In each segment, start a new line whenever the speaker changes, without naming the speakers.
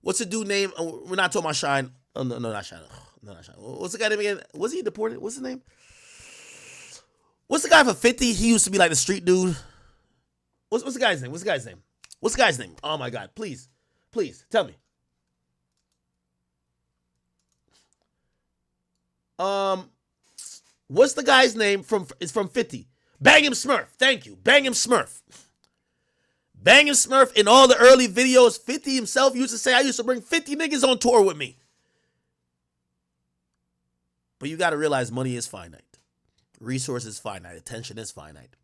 What's the dude name? We're not talking about Shine. Oh, no, not Shine. No, not Shine. What's the guy name again? Was he deported? What's his name? What's the guy for 50? He used to be like the street dude. What's the guy's name? What's the guy's name? What's the guy's name? Oh my God! Please, tell me. What's the guy's name from? It's from 50. Bang him Smurf. Thank you. Bang him Smurf. Bang him Smurf in all the early videos. 50 himself used to say, I used to bring 50 niggas on tour with me. But you got to realize money is finite. Resources finite. Attention is finite.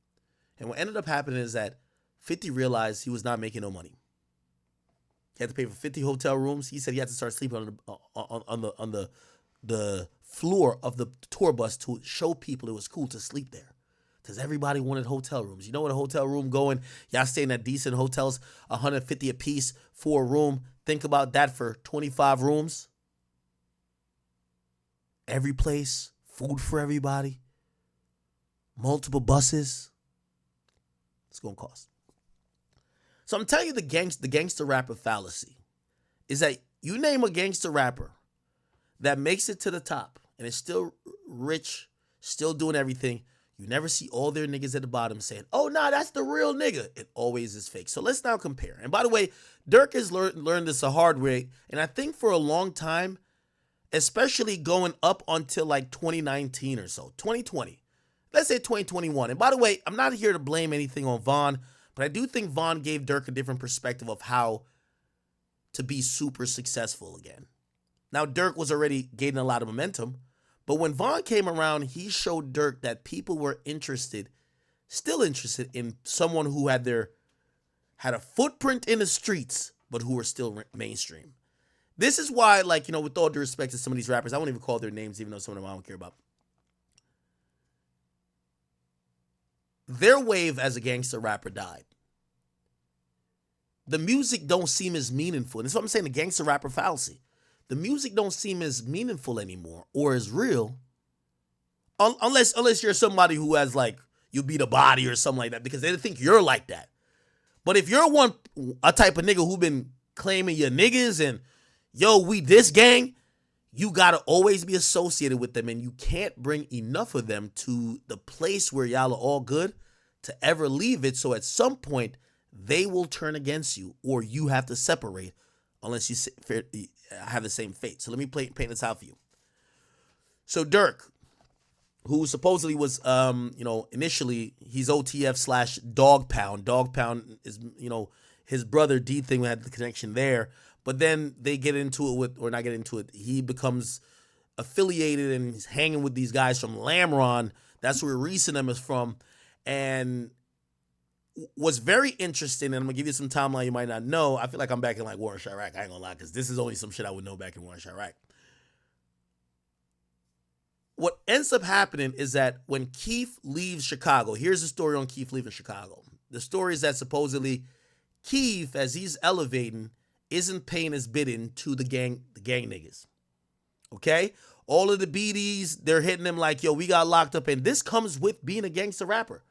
And what ended up happening is that 50 realized he was not making no money. He had to pay for 50 hotel rooms. He said he had to start sleeping on the floor of the tour bus to show people it was cool to sleep there. Because everybody wanted hotel rooms. You know what a hotel room going? Y'all staying at decent hotels, $150 a piece for a room. Think about that for 25 rooms. Every place, food for everybody, multiple buses. It's going to cost. So I'm telling you the gangster rapper fallacy is that you name a gangster rapper that makes it to the top and is still rich, still doing everything. You never see all their niggas at the bottom saying, oh, nah, that's the real nigga. It always is fake. So let's now compare. And by the way, Durk has learned this a hard way. And I think for a long time, especially going up until like 2019 or so, 2020, let's say 2021. And by the way, I'm not here to blame anything on Von, but I do think Von gave Durk a different perspective of how to be super successful again. Now, Durk was already gaining a lot of momentum. But when Von came around, he showed Durk that people were still interested in someone who had a footprint in the streets, but who were still mainstream. This is why, like, you know, with all due respect to some of these rappers, I won't even call their names, even though some of them I don't care about. Their wave as a gangster rapper died. The music don't seem as meaningful. And that's what I'm saying, the gangster rapper fallacy. The music don't seem as meaningful anymore or as real unless you're somebody who has like, you beat a body or something like that because they think you're like that. But if you're a type of nigga who been claiming your niggas and, yo, we this gang, you got to always be associated with them and you can't bring enough of them to the place where y'all are all good to ever leave it. So at some point, they will turn against you or you have to separate unless you have the same fate. So let me paint this out for you. So Durk, who supposedly was, initially he's OTF / Dog Pound. Dog Pound is, his brother D thing had the connection there. But then they get into it or not get into it. He becomes affiliated and he's hanging with these guys from Lamron. That's where Reese and them is from. And what's very interesting, and I'm going to give you some timeline you might not know. I feel like I'm back in like War in Chirac. I ain't going to lie, because this is only some shit I would know back in War in Chirac. What ends up happening is that when Keef leaves Chicago, here's the story on Keef leaving Chicago. The story is that supposedly Keef, as he's elevating, isn't paying his bidding to the gang niggas. Okay? All of the BDs, they're hitting him like, yo, we got locked up. And this comes with being a gangster rapper.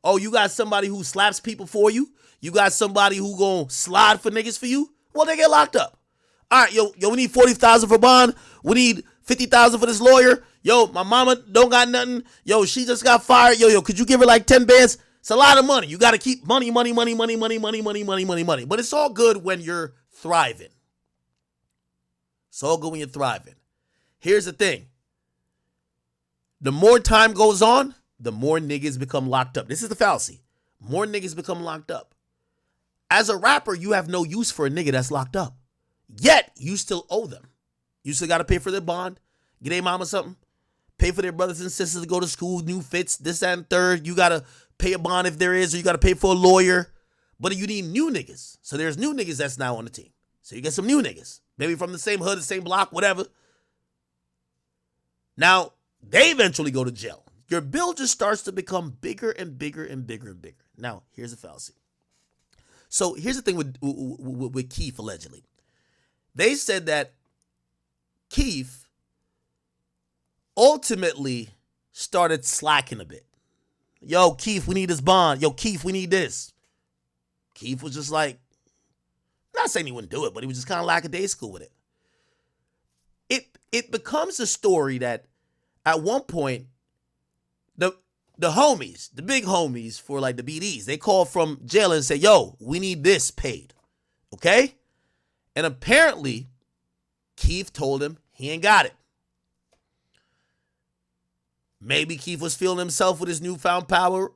Oh, you got somebody who slaps people for you? You got somebody who gonna slide for niggas for you? Well, they get locked up. All right, yo, we need $40,000 for bond. We need $50,000 for this lawyer. Yo, my mama don't got nothing. Yo, she just got fired. Yo, could you give her like 10 bands? It's a lot of money. You got to keep money. But it's all good when you're thriving. It's all good when you're thriving. Here's the thing. The more time goes on, the more niggas become locked up. This is the fallacy. More niggas become locked up. As a rapper, you have no use for a nigga that's locked up. Yet, you still owe them. You still got to pay for their bond, get their mama something, pay for their brothers and sisters to go to school, new fits, this, that, and third. You got to pay a bond if there is, or you got to pay for a lawyer. But you need new niggas. So there's new niggas that's now on the team. So you get some new niggas. Maybe from the same hood, the same block, whatever. Now, they eventually go to jail. Your bill just starts to become bigger and bigger and bigger and bigger. Now, here's the fallacy. So here's the thing with Keef, allegedly. They said that Keef ultimately started slacking a bit. Yo, Keef, we need this bond. Yo, Keef, we need this. Keef was just like, not saying he wouldn't do it, but he was just kind of lackadaisical with it. It becomes a story that at one point, the homies, the big homies for like the BDs, they call from jail and say, yo, we need this paid. Okay? And apparently, Keef told him he ain't got it. Maybe Keef was feeling himself with his newfound power,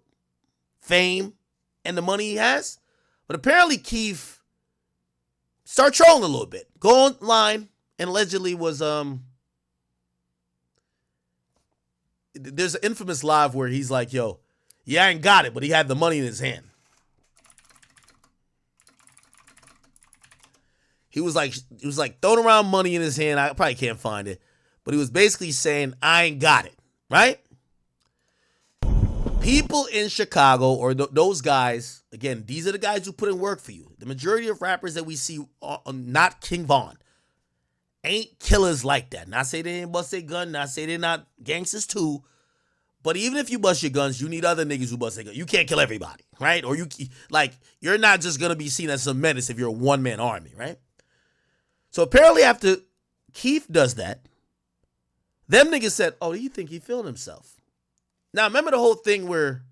fame, and the money he has. But apparently Keef started trolling a little bit. Go online and allegedly was there's an infamous live where he's like, yo, yeah, I ain't got it, but he had the money in his hand. He was like throwing around money in his hand. I probably can't find it. But he was basically saying, I ain't got it, right? People in Chicago, or those guys, again, these are the guys who put in work for you. The majority of rappers that we see, not King Von, ain't killers like that. Not say they ain't bust their gun, not say they're not gangsters too. But even if you bust your guns, you need other niggas who bust their guns. You can't kill everybody, right? Or you're not just going to be seen as some menace if you're a one-man army, right? So apparently after Keef does that, them niggas said, oh, do you think he feeling himself? Now, remember the whole thing where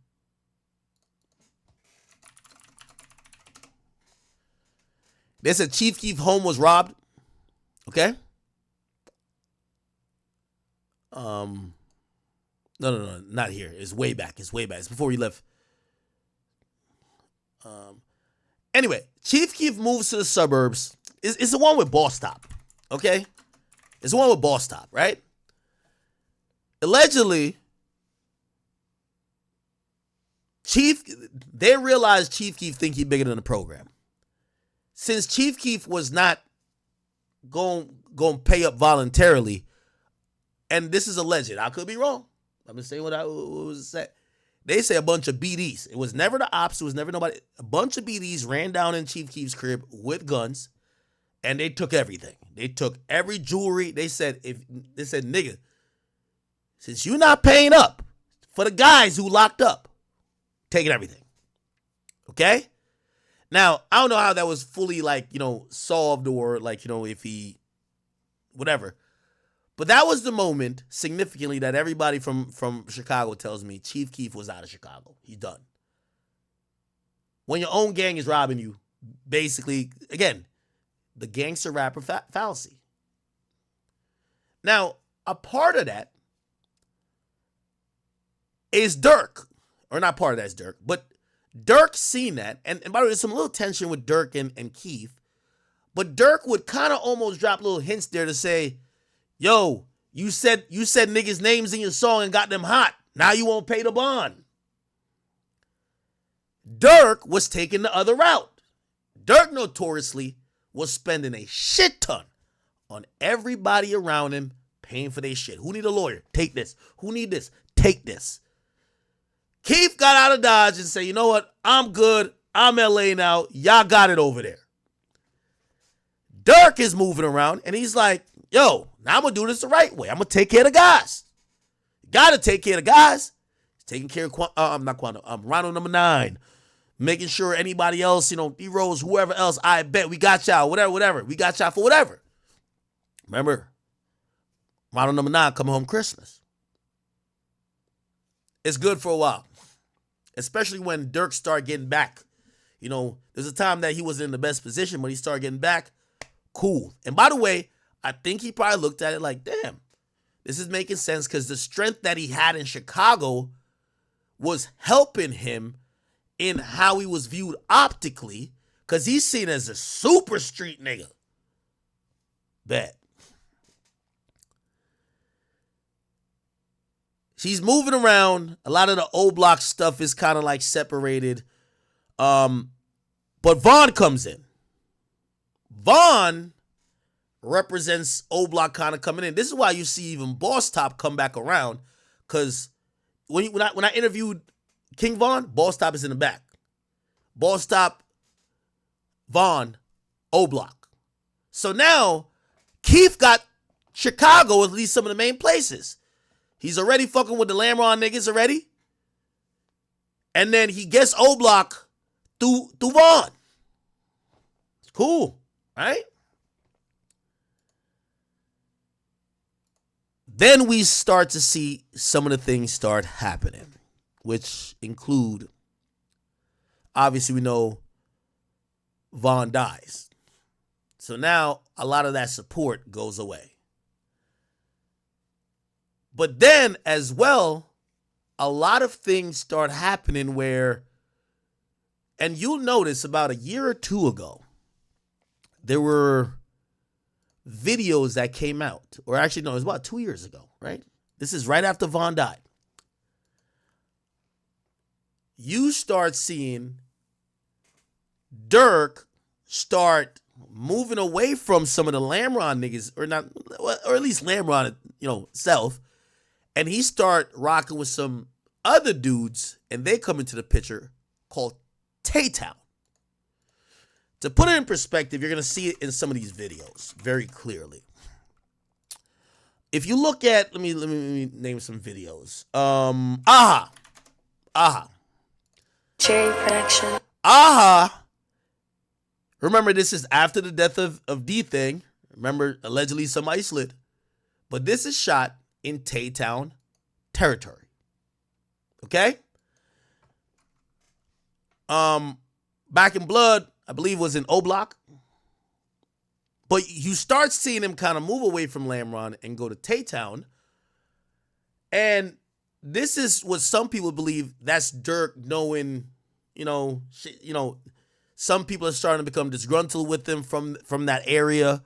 they said Chief Keef home was robbed? Okay? No, not here. It's way back. It's before he left. Anyway, Chief Keef moves to the suburbs. It's the one with Boss Top, okay? It's the one with Boss Top, right? Allegedly, they realized Chief Keef think he bigger than the program. Since Chief Keef was not going to pay up voluntarily, and this is alleged, I could be wrong. I'm just saying what was said. They say a bunch of BDs. It was never the ops. It was never nobody. A bunch of BDs ran down in Chief Keef's crib with guns, and they took everything. They took every jewelry. They said, nigga, since you're not paying up for the guys who locked up, taking everything. Okay? Now, I don't know how that was fully, solved or, if he, whatever. But that was the moment, significantly, that everybody from Chicago tells me Chief Keef was out of Chicago. He's done. When your own gang is robbing you, basically, again, the gangster rapper fallacy. Now, a part of that is Durk. Or not part of that is Durk, but Durk seen that. And by the way, there's some little tension with Durk and Keef. But Durk would kind of almost drop little hints there to say, yo, you said niggas' names in your song and got them hot. Now you won't pay the bond. Durk was taking the other route. Durk notoriously was spending a shit ton on everybody around him paying for their shit. Who need a lawyer? Take this. Who need this? Take this. Keef got out of Dodge and said, you know what? I'm good. I'm LA now. Y'all got it over there. Durk is moving around and he's like, yo, now I'm going to do this the right way. I'm going to take care of the guys. Got to take care of the guys. He's taking care of Ronald number 9. Making sure anybody else, D-Rose, whoever else, I bet we got y'all, whatever. We got y'all for whatever. Remember, Ronald number 9 coming home Christmas. It's good for a while. Especially when Durk started getting back. There's a time that he wasn't in the best position, but he started getting back. Cool. And by the way, I think he probably looked at it like, damn, this is making sense because the strength that he had in Chicago was helping him in how he was viewed optically because he's seen as a super street nigga. Bet. She's moving around. A lot of the old block stuff is kind of like separated. But Vaughn comes in. Vaughn represents old block kind of coming in. This is why you see even Boss Top come back around. Because when I interviewed King Von, Boss Top is in the back. Boss Top, Vaughn, O Block. So now, Keef got Chicago, at least some of the main places. He's already fucking with the Lamron niggas already. And then he gets O Block through Vaughn. It's Cool, right? Then we start to see some of the things start happening, which include, obviously we know Von dies. So now a lot of that support goes away. But then as well, a lot of things start happening where, and you'll notice about a year or two ago, there were videos that came out, or actually no, it was about 2 years ago, right? This is right after Von died. You start seeing Durk start moving away from some of the Lamron niggas, or not, or at least Lamron, self, and he start rocking with some other dudes, and they come into the picture called Taytown. To put it in perspective, you're going to see it in some of these videos very clearly. If you look at, let me name some videos. Aha.
Cherry production.
Aha. Remember, this is after the death of D-Thing. Remember, allegedly somebody slid. But this is shot in Taytown territory. Okay? Back in Blood, I believe, was in O Block. But you start seeing him kind of move away from Lamron and go to Taytown. And this is what some people believe that's Durk knowing, some people are starting to become disgruntled with him from that area.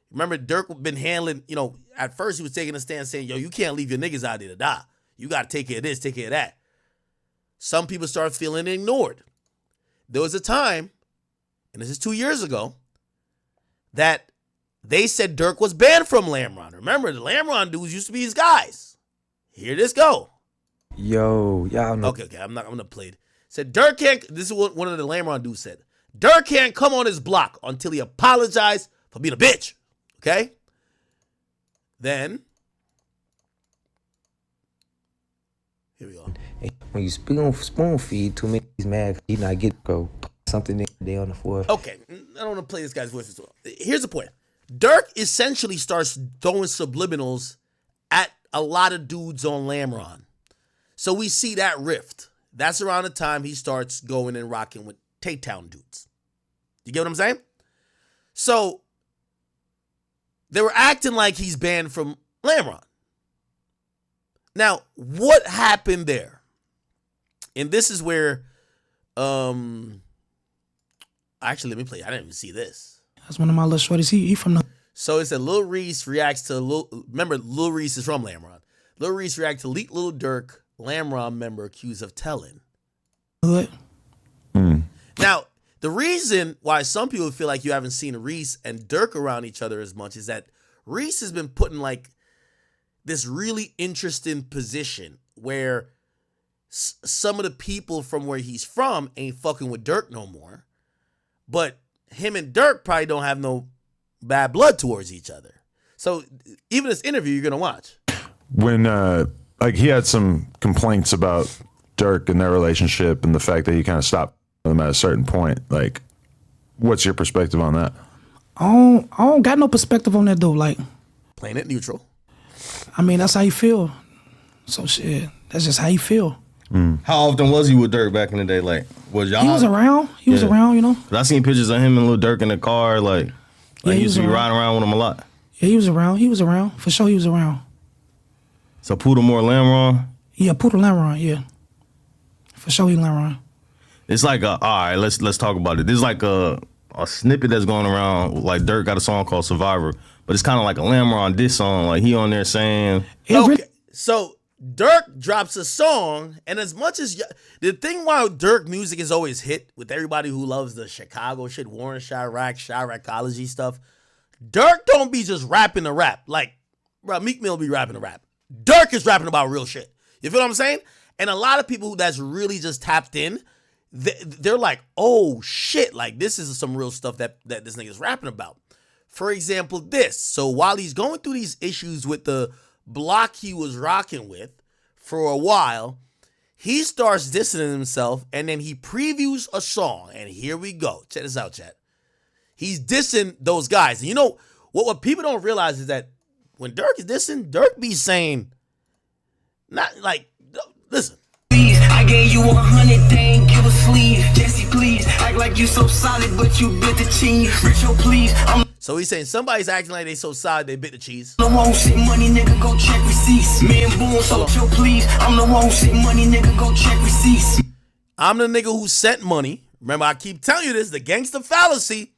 Remember, Durk been handling, at first he was taking a stand saying, yo, you can't leave your niggas out there to die. You got to take care of this, take care of that. Some people start feeling ignored. There was a time, and this is 2 years ago, that they said Durk was banned from Lamron. Remember, the Lamron dudes used to be his guys. Here this go.
Yo, y'all know.
Okay, I'm gonna play it. Said Durk can't, this is what one of the Lamron dudes said. Durk can't come on his block until he apologized for being a bitch. Okay? Then, here we go.
When you spoon feed too many, he's mad. He not get go something there on the floor.
Okay, I don't want to play this guy's voice as well. Here's the point. Durk essentially starts throwing subliminals at a lot of dudes on Lamron. So we see that rift. That's around the time he starts going and rocking with Taytown dudes. You get what I'm saying? So they were acting like he's banned from Lamron. Now, what happened there? And this is where, actually, let me play. I didn't even see this.
That's one of my little shorties. He from the.
So it said Lil Reese reacts to remember Lil Reese is from Lamron. Lil Reese reacts to leaked Lil Durk Lamron member accused of telling.
Hood.
Now, the reason why some people feel like you haven't seen Reese and Durk around each other as much is that Reese has been put in like this really interesting position where some of the people from where he's from ain't fucking with Durk no more. But him and Durk probably don't have no bad blood towards each other. So even this interview you're going to watch.
When, he had some complaints about Durk and their relationship and the fact that he kind of stopped them at a certain point. Like, what's your perspective on that?
I don't got no perspective on that though. Like,
Playing it neutral.
I mean, that's how you feel. So shit, that's just how you feel.
How often was he with Durk back in the day? Like, was y'all?
He was around. He was around,
'Cause I seen pictures of him and Lil Durk in the car. Like
Yeah,
he
he
used to be
was
riding around with him a lot.
Yeah, he was around. He was around. For sure, he was around.
So Poodlemore Lamron.
Yeah, Poodle Lamron, yeah. For sure, he Lamron.
It's like all right, let's talk about it. There's like a snippet that's going around. Like Durk got a song called Survivor, but it's kind of like a Lamron diss song. Like he on there saying,
Okay, so Durk drops a song, and as much as the thing why Durk music is always hit with everybody who loves the Chicago shit, Warren Chiracology stuff, Durk don't be just rapping the rap. Like, bro, Meek Mill be rapping the rap. Durk is rapping about real shit. You feel what I'm saying? And a lot of people that's really just tapped in, they're like, oh shit, like this is some real stuff that this nigga's rapping about. For example, this. So while he's going through these issues with the block he was rocking with for a while, he starts distancing himself and then he previews a song. And here we go. Check this out, chat. He's dissing those guys. And you know what people don't realize is that when Durk is dissing, Durk be saying, not like, listen.
I gave you 100, they ain't give a sleeve. Jesse, please, act like you so solid, but you bit the cheese. Richo, please, I'm
So he's saying somebody's acting like they so solid they bit the cheese.
the one who shit money, nigga, go check receipts. Me and Boone, so chill, please. I'm the one who shit money, nigga, go check receipts.
I'm the nigga who sent money. Remember, I keep telling you this, the gangster fallacy.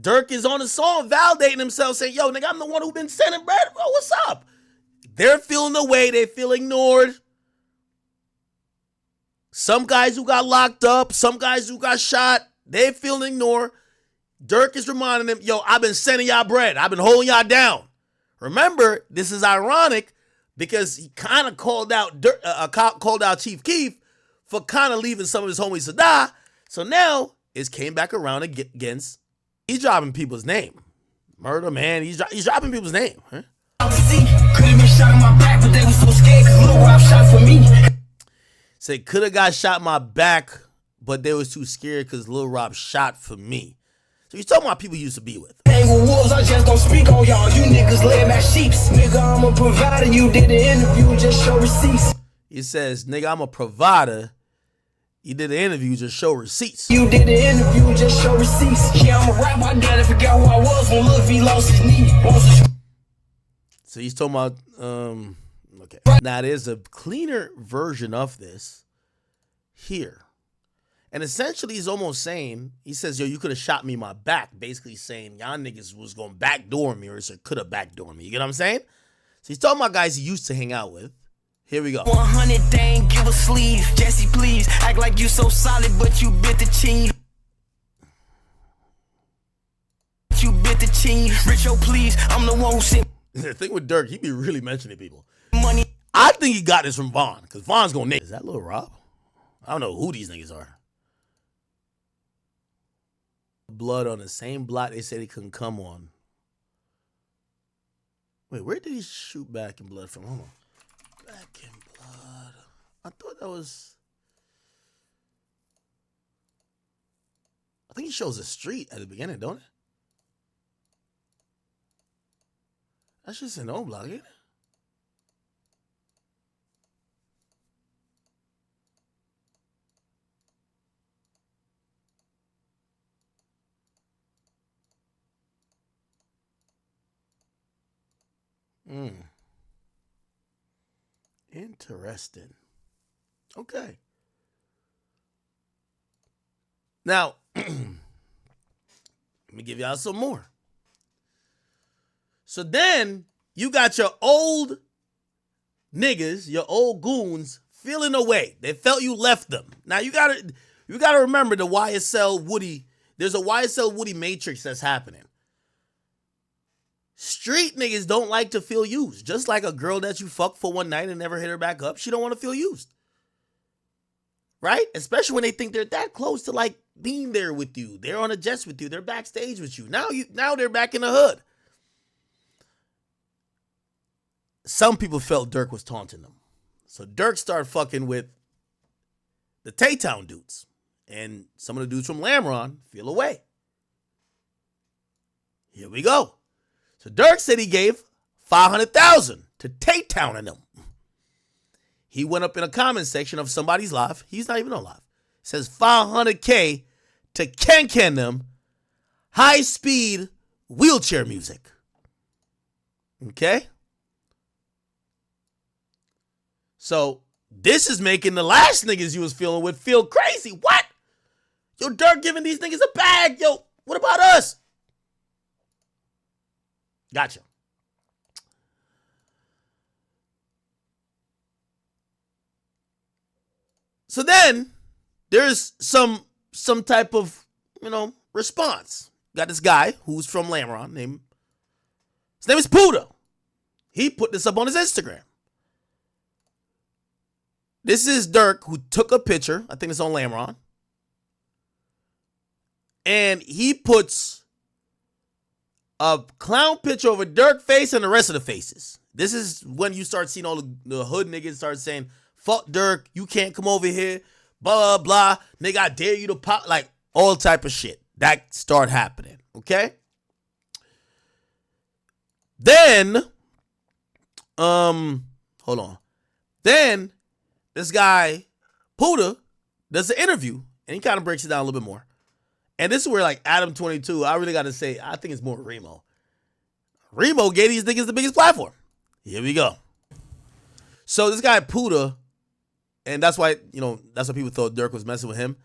Durk is on the song validating himself, saying, yo, nigga, I'm the one who been sending bread. Bro, what's up? They're feeling the way. They feel ignored. Some guys who got locked up, some guys who got shot, they feel ignored. Durk is reminding them, yo, I've been sending y'all bread. I've been holding y'all down. Remember, this is ironic because he kind of called out Chief Keef for kind of leaving some of his homies to die. So now it's came back around against, he's dropping people's name. Murder, man, he's dropping people's name. Huh?
Could have been shot in my back, but they was so scared because Lil Rob shot for me.
Say, could have got shot in my back, but they was too scared because Lil Rob shot for me. So he's talking about people he used to be with.
Hang with wolves, I just don't speak on y'all. You niggas lay my sheeps. Nigga, I'm a provider. You did the interview, just show receipts.
He says, nigga, I'm a provider. You did the interview, just show receipts.
You did the interview, just show receipts. Yeah, I'm a rapper, I gotta forget who I was when Lil V lost his knee.
So he's talking about, okay. Now there's a cleaner version of this here. And essentially he's almost saying, he says, yo, you could have shot me in my back. Basically saying, y'all niggas was going to backdoor me or could have backdoor me. You get what I'm saying? So he's talking about guys he used to hang out with. Here we go.
100, they ain't give a sleeve. Jesse, please, act like you so solid, but you bit the cheese. You bit the cheese. Richo, please, I'm the one who sent
The thing with Durk, he be really mentioning people.
money.
I think he got this from Vaughn, because Vaughn's going to name. Is that Lil Rob? I don't know who these niggas are. Blood on the same block they said he couldn't come on. Wait, where did he shoot Back in Blood from? Hold on. Back in Blood. I thought that was... I think he shows a street at the beginning, don't it? That's just an old block, ain't it? Interesting. Okay. Now, let me give y'all some more. So then you got your old niggas, your old goons feeling away. They felt you left them. Now you gotta remember the YSL Woody. There's a YSL Woody matrix that's happening. Street niggas don't like to feel used. Just like a girl that you fuck for one night and never hit her back up, she don't want to feel used. Right? Especially when they think they're that close to like being there with you. They're on a jet with you. They're backstage with you. Now they're back in the hood. Some people felt Durk was taunting them. So Durk started fucking with the Taytown dudes. And some of the dudes from Lamron feel away. Here we go. So Durk said he gave $500,000 to Taytown and them. He went up in a comment section of somebody's live. He's not even on live. It says $500K to Ken them high speed wheelchair music. Okay? So this is making the last niggas you was feeling with feel crazy. What? Yo, Durk giving these niggas a bag. Yo, what about us? Gotcha. So then there's some type of, response. Got this guy who's from Lamron his name is Puda. He put this up on his Instagram. This is Durk who took a picture. I think it's on Lamron. And he puts a clown picture of a Durk face and the rest of the faces. This is when you start seeing all the hood niggas start saying, fuck Durk, you can't come over here, blah, blah, blah. Nigga, I dare you to pop, like all type of shit. That start happening. Okay? Then, hold on. Then, this guy, Puda, does an interview, and he kind of breaks it down a little bit more. And this is where, like, Adam 22, I really got to say, I think it's more Remo. Remo gave these niggas the biggest platform. Here we go. So this guy, Puda, and that's why, that's why people thought Durk was messing with him.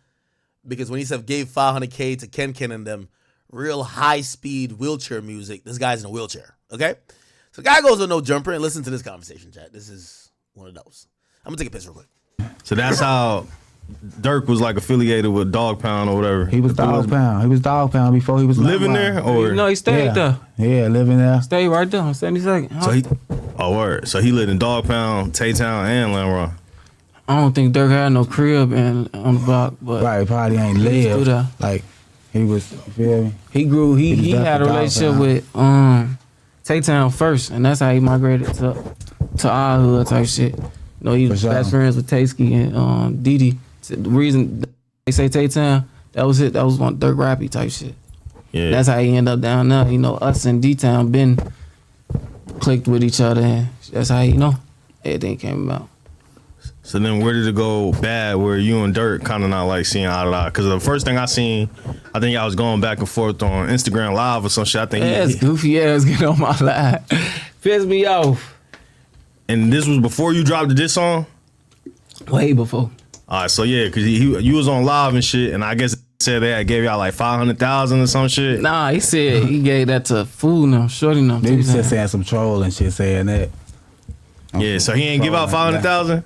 Because when he said gave $500K to Ken and them, real high-speed wheelchair music, this guy's in a wheelchair, okay? So the guy goes on No Jumper and listen to this conversation, chat. This is one of those. I'm going to take a piss real quick.
So that's how Durk was like affiliated with Dog Pound or whatever.
He was Dog Pound. He was Dog Pound before he was
living there, or
No, he stayed there.
Yeah, living there.
Stayed right there on 72nd.
so he. Oh, word. So he lived in Dog Pound, Taytown, and Lamron.
I don't think Durk had no crib on the block, but
Right, probably ain't
through
lived.
there.
Like, he was, you feel me?
He grew. He
was
had a
definitely
relationship
Dog
with Taytown first, and that's how he migrated to our hood type shit. He was
For sure.
best friends with Tasky and Didi. The reason they say Taytown, that was it. That was one Durk Rappy type shit.
Yeah.
That's how he ended up down there. Us and D-Town been clicked with each other, and that's how everything came about.
So then where did it go bad where you and Durk kind of not like seeing eye to eye? Because the first thing I seen, I think I was going back and forth on Instagram Live or some shit. I think
Yes, goofy ass get on my live. Piss me off.
and this was before you dropped the diss song?
Way before.
All right, so yeah, because you was on live and shit, and I guess it said they gave y'all like 500,000 or some shit.
Nah, he said he gave that to fool them, shorty them.
They was just saying some troll and shit saying that.
Yeah, so he ain't give out 500,000.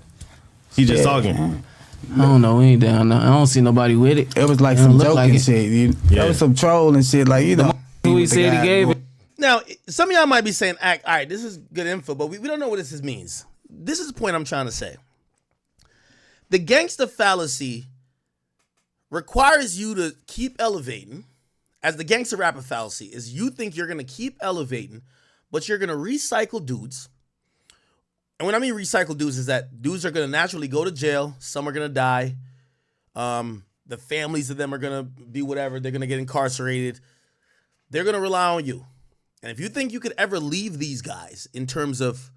He just talking.
I don't know, we ain't down there. I don't see nobody with it.
It was like
It don't
some
look
joking
like it.
shit.
Yeah.
That was some troll and shit. Like,
Who he said he gave it.
Now, some of y'all might be saying, all right, this is good info, but we don't know what this means. This is the point I'm trying to say. The gangster fallacy requires you to keep elevating, as the gangster rapper fallacy is you think you're going to keep elevating, but you're going to recycle dudes. And when I mean recycle dudes is that dudes are going to naturally go to jail. Some are going to die. The families of them are going to be whatever. They're going to get incarcerated. They're going to rely on you. And if you think you could ever leave these guys in terms of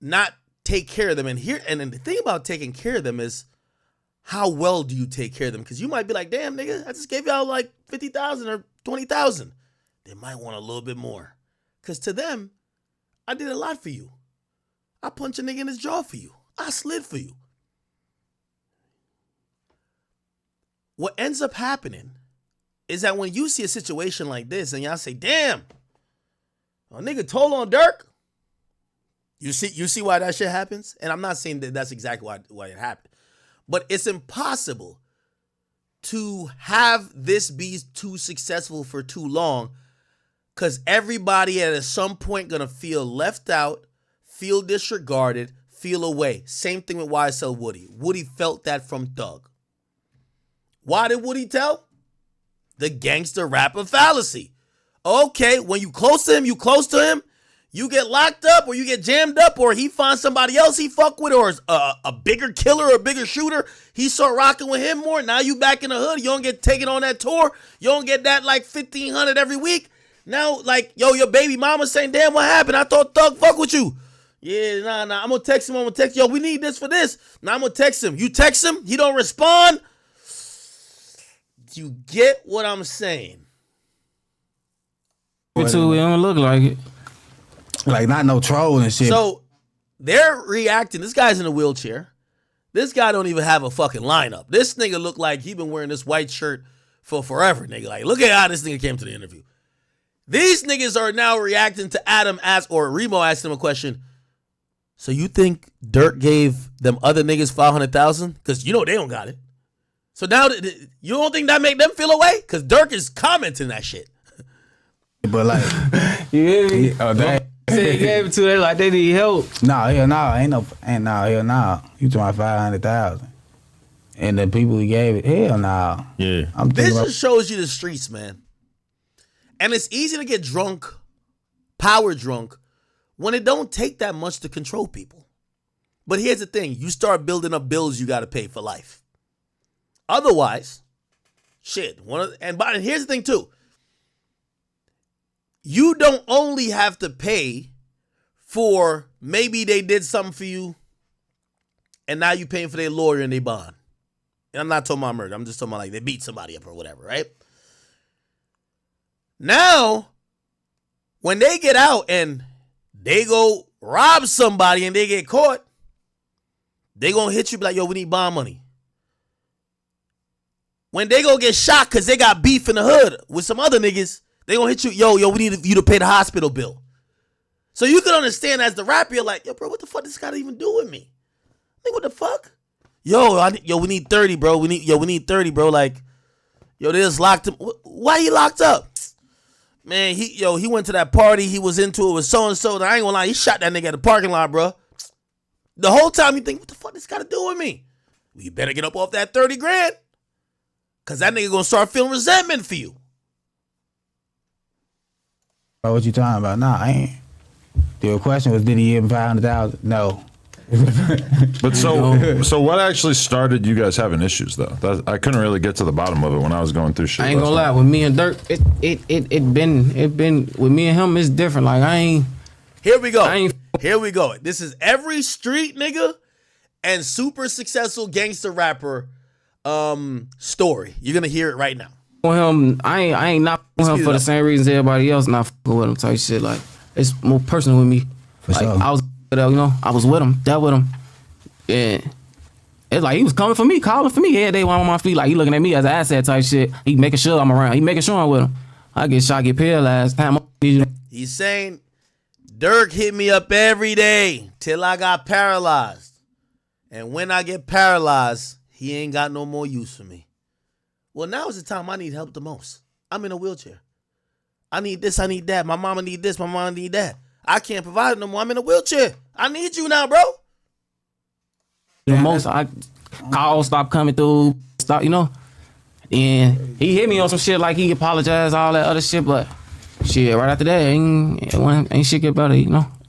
not take care of them, and then the thing about taking care of them is how well do you take care of them? Because you might be like, damn, nigga, I just gave y'all like 50,000 or 20,000. They might want a little bit more. Because to them, I did a lot for you. I punched a nigga in his jaw for you. I slid for you. What ends up happening is that when you see a situation like this and y'all say, damn, a nigga told on Durk, you see why that shit happens? And I'm not saying that that's exactly why it happened. But it's impossible to have this be too successful for too long because everybody at some point gonna feel left out, feel disregarded, feel away. Same thing with YSL Woody. Woody felt that from Thug. Why did Woody tell? The gangster rapper fallacy. Okay, when you close to him, you get locked up or you get jammed up or he finds somebody else he fuck with or a bigger killer or a bigger shooter. He start rocking with him more. Now you back in the hood. You don't get taken on that tour. You don't get that like 1,500 every week. Now like, yo, your baby mama saying, damn, what happened? I thought Thug fuck with you. Yeah, nah. I'm going to text him. Yo, we need this for this. Now I'm going to text him. You text him. He don't respond. You get what I'm saying?
It don't look like it.
Like, not no troll and shit.
So they're reacting. This guy's in a wheelchair. This guy don't even have a fucking lineup. This nigga look like he been wearing this white shirt for forever, nigga. Like, look at how this nigga came to the interview. These niggas are now reacting to Adam or Remo asked him a question. So you think Durk gave them other niggas 500,000? Because you know they don't got it. So now you don't think that make them feel away? Because Durk is commenting that shit.
But like,
You hear me?
that,
Said he gave it to them like they need help.
nah, hell no, hell no. You talking about 500,000, and the people he gave it, hell no.
Yeah.
I'm
This
thinking about,
just shows you the streets, man. And it's easy to get drunk, power drunk, when it don't take that much to control people. But here's the thing. You start building up bills you got to pay for life. Otherwise, shit. And here's the thing, too. you don't only have to pay for maybe they did something for you and now you paying for their lawyer and their bond. And I'm not talking about murder. I'm just talking about like they beat somebody up or whatever, right? Now, when they get out and they go rob somebody and they get caught, they gonna hit you like, yo, we need bond money. When they go get shot because they got beef in the hood with some other niggas, they gonna hit you, yo, we need you to pay the hospital bill. So you can understand as the rapper, you're like, yo, bro, what the fuck this got to even do with me? Like, what the fuck? Yo, we need 30, bro. We need 30, bro. Like, yo, they just locked him. Why he locked up? Man, he went to that party. He was into it with so-and-so. I ain't gonna lie, he shot that nigga at the parking lot, bro. The whole time you think, what the fuck this got to do with me? Well, you better get up off that 30 grand. Because that nigga gonna start feeling resentment for you.
What you talking about? Nah, I ain't. The question was, did he give him 500,000? No.
But so what actually started you guys having issues though? I couldn't really get to the bottom of it when I was going through shit.
I ain't gonna lie, with me and Durk, it been with me and him, it's different. Like
Here we go. This is every street nigga and super successful gangster rapper story. You're gonna hear it right now.
with him, I ain't not with him for the same reasons everybody else not fucking with him type shit. Like, it's more personal with me. Like,
sure.
I was, I was with him, dealt with him. And it's like he was coming for me, calling for me every day while I'm on my feet. Like, he looking at me as an asset type shit. He making sure I'm around. He making sure I'm with him. I get shot, get paralyzed.
He's saying, Durk hit me up every day till I got paralyzed. And when I get paralyzed, he ain't got no more use for me. Well, now is the time I need help the most. I'm in a wheelchair. I need this, I need that. My mama need this, my mama need that. I can't provide it no more. I'm in a wheelchair. I need you now, bro.
The most I calls stop coming through, stop, And he hit me on some shit like he apologized, all that other shit, but shit, right after that, ain't shit get better,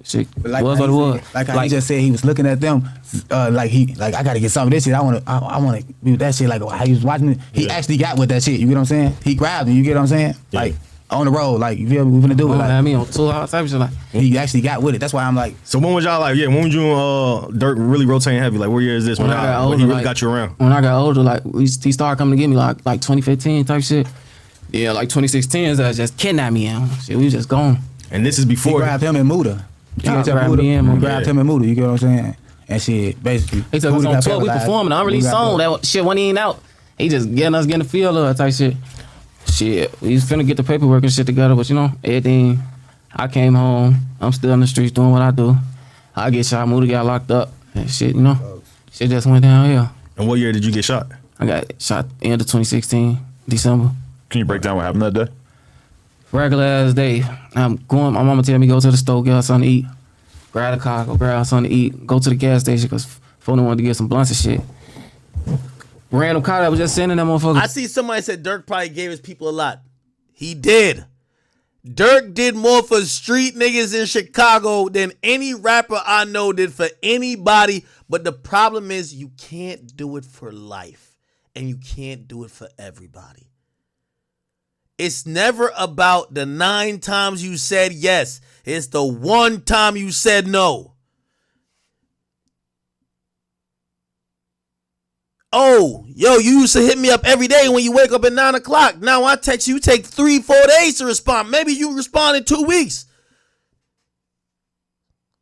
Shit
like
was what it was.
Like how he just said he was looking at them, like I gotta get some of this shit. I wanna be with that shit. Like how he was watching it, he actually got with that shit. You get what I'm saying? He grabbed it. You get what I'm saying? Yeah. Like on the road, like you feel me? We finna do it. Like
me on tour, all type of shit. Like
he actually got with it. That's why I'm like.
So when was y'all like? Yeah, when was you Durk really rotating heavy? Like what year is this? When
I got older,
he really got you around?
When I got older, like he started coming to get me like 2015 type shit. Yeah, like 2016 is just kidnapped me and shit. We was just gone.
And this is before
he grabbed him and Muda.
Grabbed
him and Muda. You get what I'm saying? And shit, basically.
He took us on tour. We performing. I already song that shit wasn't even out. He just getting the feel of it type shit. Shit, we was finna get the paperwork and shit together, but everything. I came home. I'm still in the streets doing what I do. I get shot. Muda got locked up and shit. Shit just went downhill. And
what year did you get shot?
I got shot end of 2016, December.
Can you break down what happened that day?
Regular ass day. I'm going. My mama tell me go to the store, get her something to eat. Grab a car, go grab her something to eat. Go to the gas station because phone wanted to get some blunts and shit. Random car that was just sending that motherfucker.
I see somebody said Durk probably gave his people a lot. He did. Durk did more for street niggas in Chicago than any rapper I know did for anybody. But the problem is you can't do it for life. And you can't do it for everybody. It's never about the 9 times you said yes. It's the 1 time you said no. Oh, yo, you used to hit me up every day when you wake up at 9 o'clock. Now I text you, take 3-4 days to respond. Maybe you respond in 2 weeks.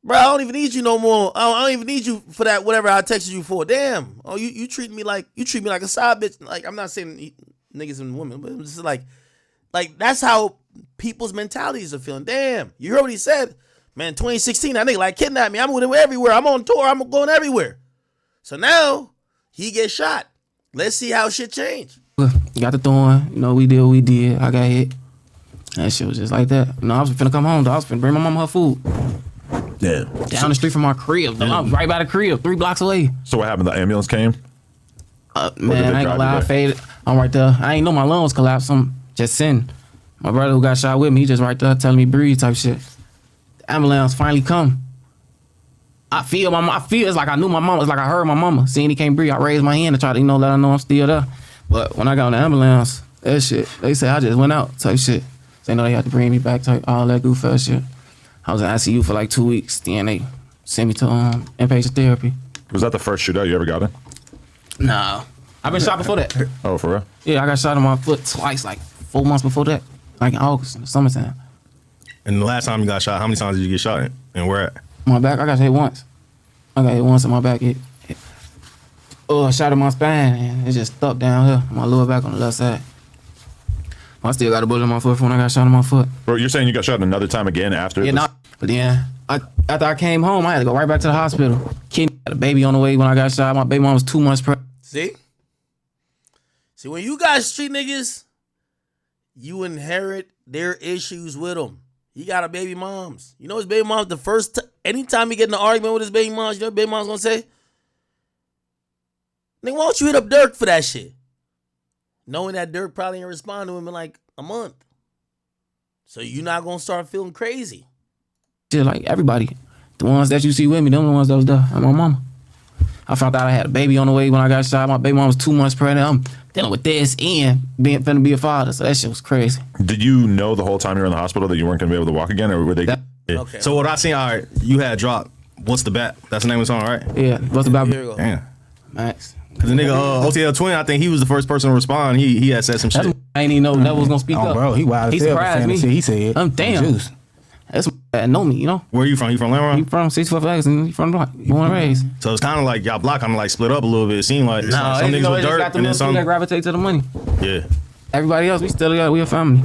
Bro, I don't even need you no more. I don't even need you for that, whatever I texted you for. Damn. Oh, you treat me like a side bitch. Like, I'm not saying niggas and women, but it's just like that's how people's mentalities are feeling. Damn, you heard what he said. Man, 2016, that nigga like kidnapped me. I'm with him everywhere. I'm on tour. I'm going everywhere. So now he gets shot. Let's see how shit change.
Got the thorn. We did what we did. I got hit. That shit was just like that. I was finna come home, though. I was finna bring my mama her food.
Yeah.
Down the street from our crib. I was right by the crib, 3 blocks away.
So what happened? The ambulance came?
Man, I ain't gonna lie. I faded. I'm right there. I ain't know my lungs collapsed. I'm just sitting. My brother who got shot with me, he just right there telling me breathe type shit. The ambulance finally come. I feel it's like I knew my mama. It's like I heard my mama. Seeing he can't breathe, I raised my hand to try to, let her know I'm still there. But when I got on the ambulance, that shit, they say I just went out type shit. They know they had to bring me back, type all that goof ass shit. I was in ICU for like 2 weeks. Then they sent me to inpatient therapy.
Was that the first shootout you ever got in?
Nah, I've been shot before that.
Oh, for real?
Yeah, I got shot in my foot twice, like 4 months before that, like in August in the summertime.
And the last time you got shot, how many times did you get shot in? And where at?
My back, I got hit once. I got hit once in my back. Shot in my spine, and it just stuck down here, my lower back on the left side. I still got a bullet in my foot from when I got shot in my foot.
Bro, you're saying you got shot another time again after?
Yeah,
this?
nah. But then, after I came home, I had to go right back to the hospital. Kid had a baby on the way when I got shot. My baby mom was 2 months pregnant.
See, when you got street niggas, you inherit their issues with them. He got a baby moms. You know his baby moms, anytime he get in an argument with his baby moms, you know what baby mom's gonna say? Nigga, why don't you hit up Durk for that shit? Knowing that Durk probably ain't respond to him in like a month. So you're not gonna start feeling crazy.
Shit, like everybody. The ones that you see with me, them the ones that was there. And my mama. I found out I had a baby on the way when I got shot. My baby mom was 2 months pregnant. I'm dealing with this and finna be a father. So that shit was crazy.
Did you know the whole time you were in the hospital that you weren't gonna be able to walk again, or were they?
Yeah.
Okay.
So what I seen, all right, you had dropped What's the Bet? That's the name of the song, right?
Yeah, what's about
Here we go.
Damn.
Max?
Cause the nigga OTL Twin, I think he was the first person to respond. He had said some shit.
That's I ain't even know that was gonna speak
Oh,
up.
bro, he wild as
He
hell for
surprised
saying
me.
the shit he said.
I'm damn.
Juice.
That's that know me, you know.
Where you from? You from Lamron?
He from 64 Flags and he from the block. Born and raised.
So it's kind of like y'all block kind of like split up a little bit. It seemed like some niggas with dirt and then some.
that gravitate to the money.
Yeah.
Everybody else, we still together. We a family.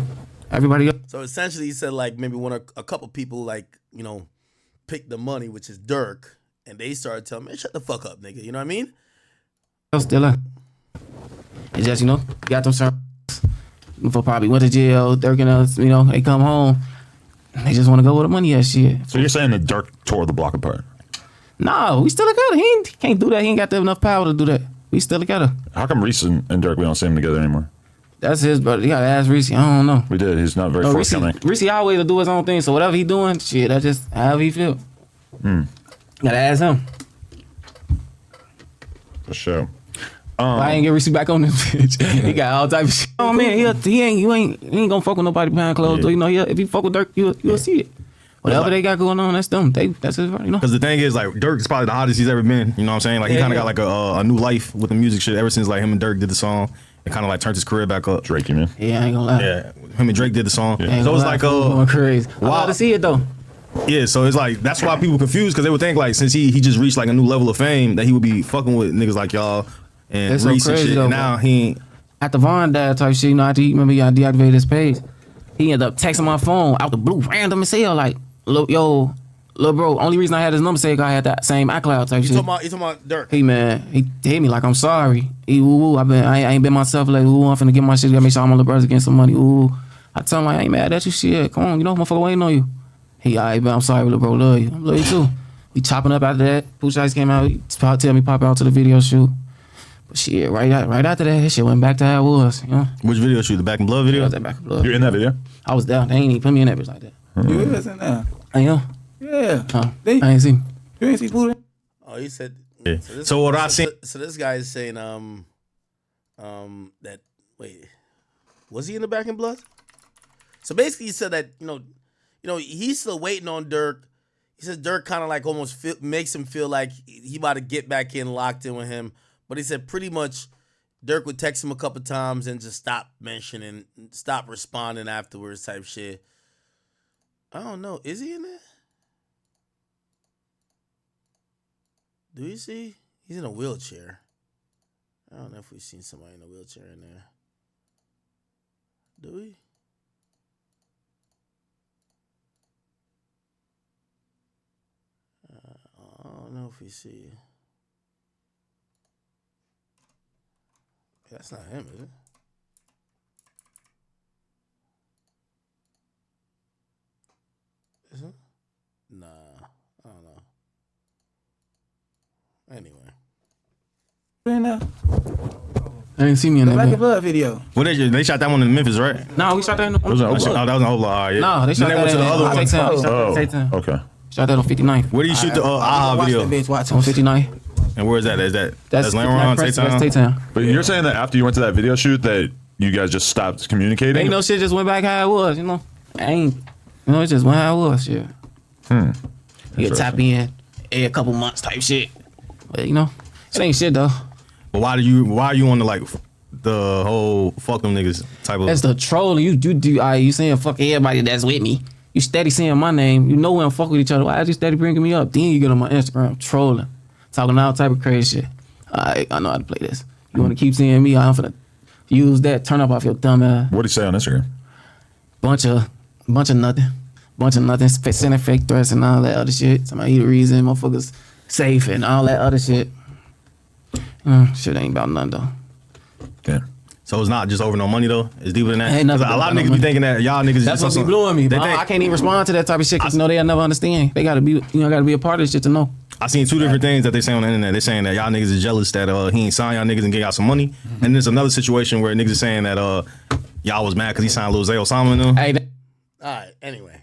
Everybody else.
So essentially, he said like maybe a couple people like picked the money, which is Durk, and they started telling me, "Shut the fuck up, nigga." You know what I mean?
Still up. It's just, got them certain before probably went to jail, Durk and us, they come home. They just want to go with the money and shit.
So you're saying that Durk tore the block apart?
No, we still together. He can't do that. He ain't got enough power to do that. We still together.
How come Reese and Durk, we don't see them together anymore?
That's his brother. You gotta ask Reese. I don't know.
We did. He's not very forthcoming.
Reese always do his own thing. So whatever he doing, shit, that's just however he feel. Gotta ask him.
For sure.
I ain't get Reese back on this bitch. He got all type of shit. Oh man, he ain't gonna fuck with nobody behind closed door. If he fuck with Durk, you'll see it. Whatever they got going on, that's them. That's his,
Because the thing is, like, Durk is probably the hottest he's ever been. You know what I'm saying? Like, he kind of got like a new life with the music shit ever since like him and Durk did the song. It kind of like turned his career back up.
Drake, you mean?
Yeah, I ain't gonna lie.
Yeah, him and Drake did the song.
Ain't
So
gonna
it's
lie,
like
fool going crazy. I love to see it though.
Yeah, so it's like that's why people confused because they would think like since he just reached like a new level of fame that he would be fucking with niggas like y'all and
That's so
Reese and
crazy
shit.
though,
And now
bro.
he ain't.
After Von died type shit, after he deactivated his page, he ended up texting my phone out the blue, random as hell, like, yo, little bro, only reason I had his number saved, I had that same iCloud type shit.
You talking about Durk?
Hey man, he hit me like I'm sorry. He I ain't been myself like I'm finna get my shit, gotta make sure all my little brothers getting some money. I tell him like I ain't mad at you, shit. Come on, motherfucker waiting on you. He alright, but I'm sorry, little bro, love you. I love you too. We chopping up after that. Pooch Ice came out, he tell me pop out to the video shoot. But shit, right after that shit went back to how it was,
Which video shoot? The Back in Blood video?
That back in blood.
You're in that video?
I was down. They ain't even put me in that bitch like that.
You was in there.
I am.
Yeah.
I
They-
ain't seen.
You ain't see Buddha?
Oh, he said.
Yeah. So what I seen.
So this guy is saying that was he in the Back in Blood? So basically, he said that he's still waiting on Durk. He says Durk kind of like almost makes him feel like he about to get back in, locked in with him. But he said pretty much Durk would text him a couple times and just stop responding afterwards type shit. I don't know. Is he in there? Do we see? He's in a wheelchair. I don't know if we've seen somebody in a wheelchair in there. Do we? I don't know if we see. That's not him, is it? Is it? Nah, I don't know. Anyway.
In there.
I ain't see me in
The
that
Black and
bitch.
Blood video.
Well, they shot that one in Memphis, right?
No, we shot that in
It was an
Oh, that was in Oklahoma. Yeah.
No, they shot
Then
that
went to the
in
other one.
Taytown. They shot that
Oh,
in Taytown.
okay.
Shot that on 59th.
Where do you shoot the AHA
Watch
video?
that bitch, watch
On
him.
59th.
And where is that? Is that
That's
Lamron and
That's
Taytown?
Taytown.
But you're saying that after you went to that video shoot that you guys just stopped communicating?
Ain't no shit just went back how it was, you know. It just went how it was, shit. You tap in every couple months type shit. But you know, it ain't shit though.
But why are you on the like the whole fuck them niggas type of?
That's the trolling. You saying fuck everybody that's with me. You steady saying my name. You know we don't fuck with each other. Why is you steady bringing me up? Then you get on my Instagram trolling, talking all type of crazy shit. I know how to play this. You want to keep seeing me? I'm finna use that. Turn up off your dumb ass.
What do you say on Instagram?
Bunch of nothing. Sending fake threats and all that other shit. Somebody the reason motherfuckers safe and all that other shit. Shit ain't about nothing though.
Yeah.
So it's not just over no money though. It's deeper than that.
Ain't nothing
A lot of
about
niggas
no
be thinking that y'all niggas.
That's
just
what be blowing me. But
think,
I can't even respond to that type of shit because they'll never understand. They gotta be, gotta be a part of this shit to know.
I seen two different things that they say on the internet. They saying that y'all niggas is jealous that he ain't signed y'all niggas and get y'all some money. And there's another situation where niggas is saying that y'all was mad because he signed Lil Zay Osama and them.
Hey,
All right. Anyway,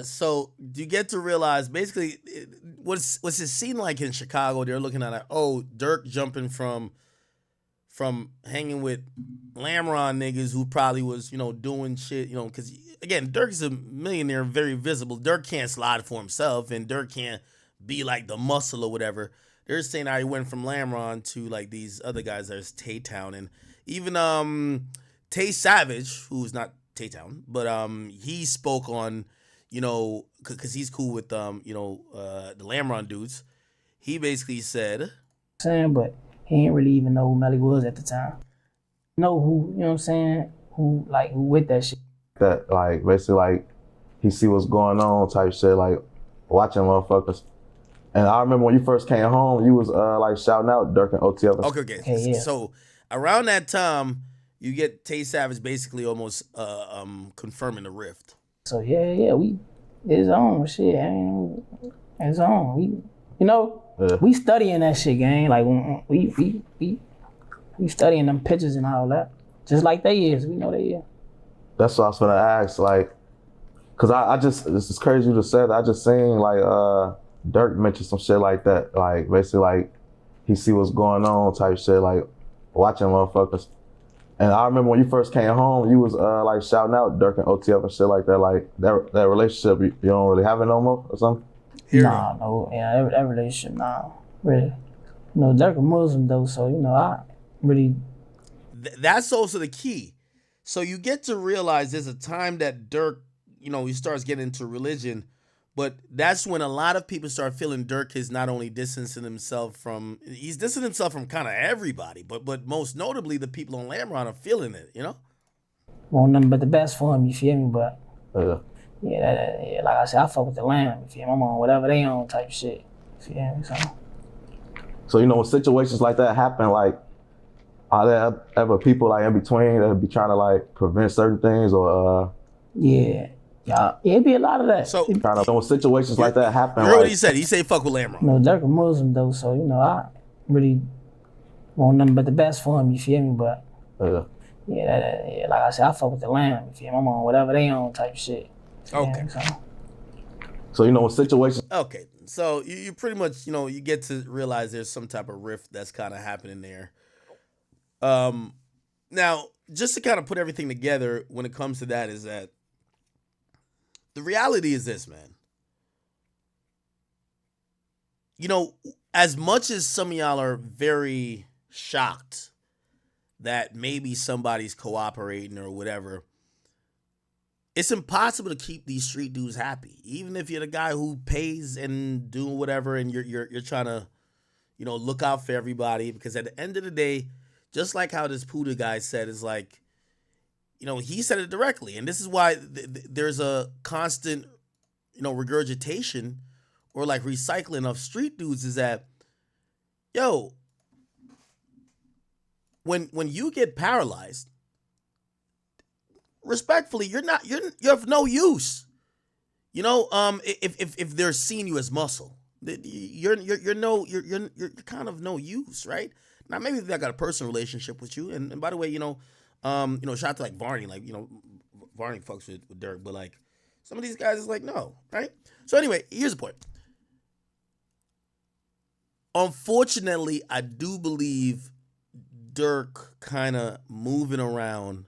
so you get to realize basically what's it seem like in Chicago? They're looking at Durk jumping from hanging with Lamron niggas who probably was doing shit because again Durk's a millionaire, very visible. Durk can't slide for himself, and Durk can't be like the muscle or whatever. They're saying how he went from Lamron to like these other guys. There's Taytown and even Tay Savage, who's not Taytown, but he spoke on because he's cool with the Lamron dudes. He basically said,
but he didn't really even know who Melly was at the time. Know who, you know what I'm saying? Who with that shit.
That like basically like he see what's going on type shit, like watching motherfuckers. And I remember when you first came home, you was like shouting out Durk and OTF.
Okay.
Yeah.
So around that time, you get Tay Savage basically almost confirming the rift.
So yeah, it's on shit. It's on. We studying that shit, gang. Like we studying them pictures and all that. Just like they is. We know they is.
That's what I was gonna ask, like, cause I just, this is crazy you just said that. I just seen like Durk mention some shit like that. Like basically like he see what's going on type shit, like watching motherfuckers. And I remember when you first came home, you was like shouting out Durk and OTF and shit like that. Like that relationship, you don't really have it no more or something?
That relationship, really. Durk a Muslim though, so I really.
That's also the key. So you get to realize there's a time that Durk, he starts getting into religion, but that's when a lot of people start feeling Durk is not only distancing himself from, he's distancing himself from kind of everybody, but most notably the people on Lamron are feeling it,
Want nothing but the best for him, you feel me? But
Yeah.
like I said, I fuck with the Lamb, you feel me? I'm on whatever they on type shit, you feel me?
So when situations like that happen, like, are there ever people like in between that be trying to like prevent certain things or
Yeah, it'd be a lot of that.
So
when situations like that happen?
You heard what he said? He said fuck with Lamron.
Durk a Muslim though, so I really want nothing but the best for him, you feel me? But like I said, I fuck with the Lamb, you feel me? I'm on whatever they on type shit.
Okay.
So when situations.
Okay, so you pretty much you get to realize there's some type of rift that's kind of happening there. Now, just to kind of put everything together when it comes to that is that the reality is this, man. As much as some of y'all are very shocked that maybe somebody's cooperating or whatever, it's impossible to keep these street dudes happy. Even if you're the guy who pays and doing whatever and you're trying to, look out for everybody, because at the end of the day, just like how this Puda guy said, is like, he said it directly. And this is why there's a constant, regurgitation or like recycling of street dudes is that, when you get paralyzed, respectfully, you're of no use. If they're seeing you as muscle, you're kind of no use, right? Now, maybe they got a personal relationship with you. And by the way, shout out to like Varney, like, Varney fucks with Durk, but like some of these guys is like, no, right? So anyway, here's the point. Unfortunately, I do believe Durk kind of moving around,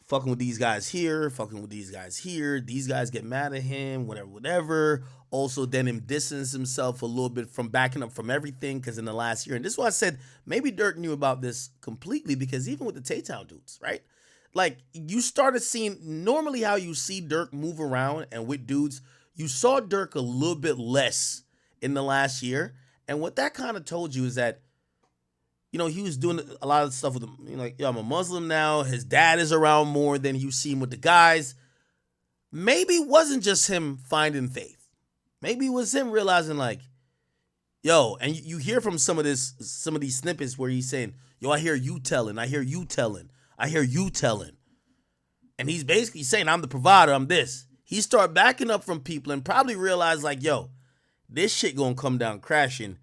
fucking with these guys here, fucking with these guys here. These guys get mad at him, whatever, whatever. Also, then him distance himself a little bit from backing up from everything because in the last year, and this is why I said maybe Durk knew about this completely because even with the Taytown dudes, right? Like, you started seeing normally how you see Durk move around and with dudes, you saw Durk a little bit less in the last year. And what that kind of told you is that, you know, he was doing a lot of stuff with them. You know, like, yo, I'm a Muslim now. His dad is around more than you see him with the guys. Maybe it wasn't just him finding faith. Maybe it was him realizing, like, yo, and you hear from some of these snippets where he's saying, yo, I hear you telling, I hear you telling, I hear you telling. And he's basically saying, I'm the provider, I'm this. He start backing up from people and probably realize, like, yo, this shit gonna come down crashing.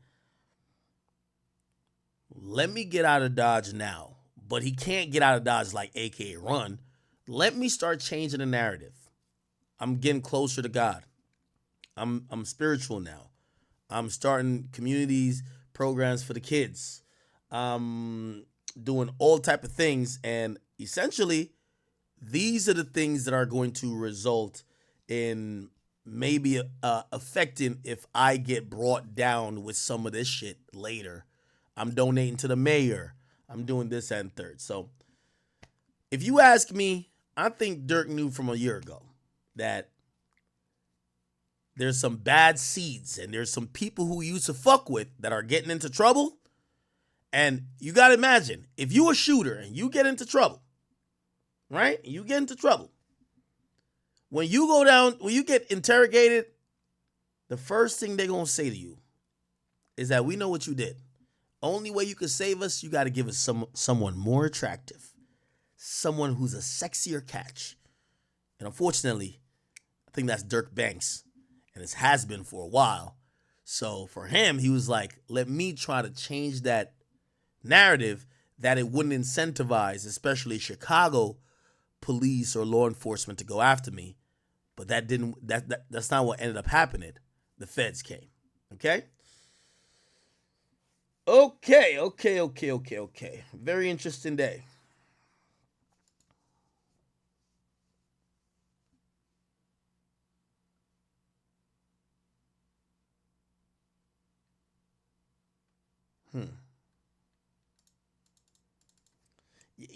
Let me get out of Dodge now. But he can't get out of Dodge like AKA run. Let me start changing the narrative. I'm getting closer to God. I'm spiritual now. I'm starting communities, programs for the kids. Doing all type of things. And essentially, these are the things that are going to result in maybe affecting if I get brought down with some of this shit later. I'm donating to the mayor. I'm doing this and third. So if you ask me, I think Durk knew from a year ago that there's some bad seeds and there's some people who he used to fuck with that are getting into trouble. And you got to imagine, if you a shooter and you get into trouble, right? You get into trouble. When you go down, when you get interrogated, the first thing they're going to say to you is that we know what you did. Only way you can save us, you got to give us someone more attractive. Someone who's a sexier catch. And unfortunately, I think that's Durk Banks. And it has been for a while. So for him, he was like, let me try to change that narrative that it wouldn't incentivize, especially Chicago police or law enforcement to go after me. But that's not what ended up happening. The feds came. Okay? Okay. Very interesting day.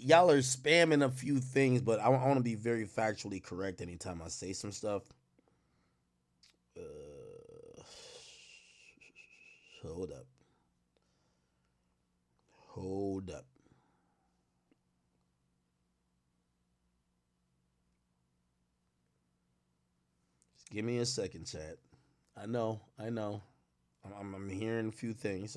Y'all are spamming a few things, but I want to be very factually correct anytime I say some stuff. Hold up. Just give me a second, chat. I know. I'm hearing a few things.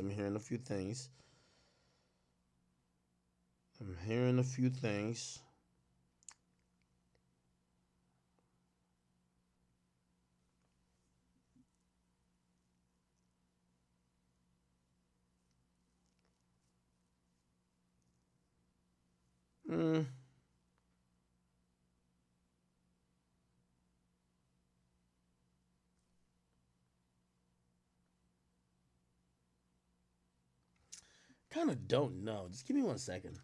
Kind of don't know. Just give me 1 second.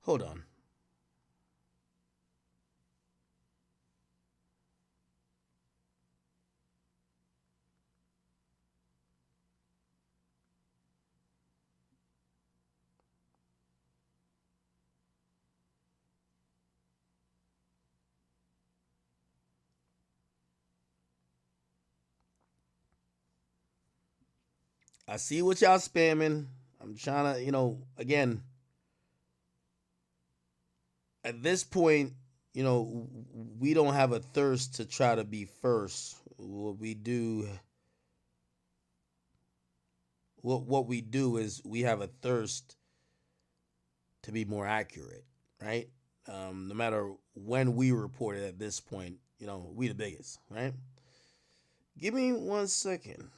Hold on. I see what y'all spamming. I'm trying to, again, at this point, we don't have a thirst to try to be first. What we do is we have a thirst to be more accurate, right? No matter when we report it at this point, we the biggest, right? Give me 1 second.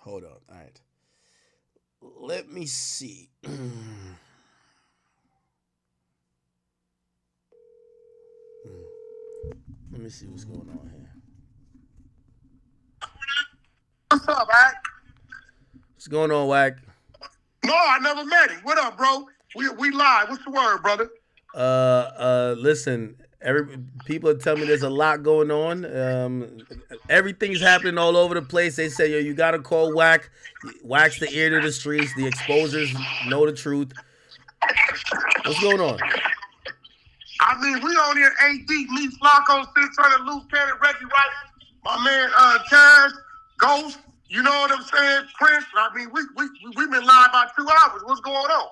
Hold on. All right. Let me see. Let me see what's going on here.
What's up, Wack?
What's going on, Wack?
No, I never met him. What up, bro? We live. What's the word, brother?
Listen, people are telling me there's a lot going on. Everything's happening all over the place. They say, yo, you gotta call Wack. Wack's the ear to the streets. The exposers know the truth. What's going on?
I mean, we on here 8 deep. Me, Flacco, 600, Loose Cannon, Reggie White, my man, Cash, Ghost. You know what I'm saying? Prince. I mean, we been live about 2 hours. What's going on?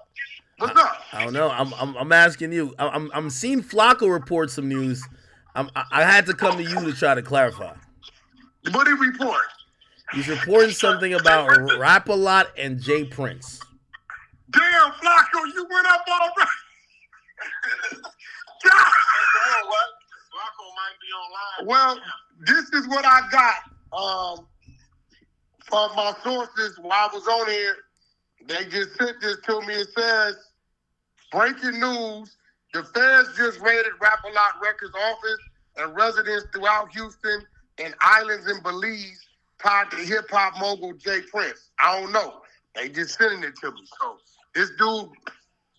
What's up?
I don't know. I'm asking you. I'm seeing Flacco report some news. I had to come to you to try to clarify.
What did he report?
He's reporting something about Rap-A-Lot and Jay Prince.
Damn, Flacco, you went up already. Flacco might be online. Well, this is what I got from my sources while I was on here. They just sent this to me. It says, breaking news, the feds just raided Rap-A-Lot Records office and residents throughout Houston and islands in Belize tied to hip-hop mogul Jay Prince. I don't know. They just sending it to me. So this dude,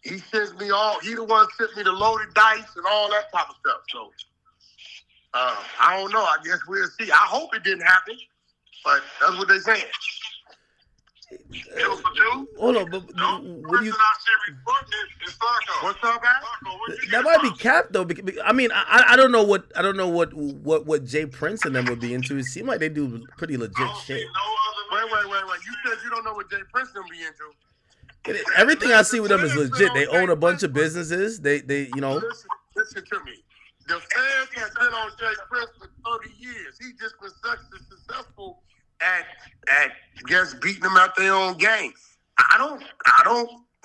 he sends me all, he the one sent me the loaded dice and all that type of stuff. So I don't know. I guess we'll see. I hope it didn't happen, but that's what they're saying.
Hold on, but what do you?
What's up, man?
That might be cap though. I mean, I don't know what Jay Prince and them would be into. It seemed like they do pretty legit shit.
Wait. You said you don't know what Jay Prince them be into.
Everything I see with them is legit. They own a bunch of businesses. They you know.
Listen to me. The fans has been on Jay Prince for 30 years. He just been successful at just beating them out their own game.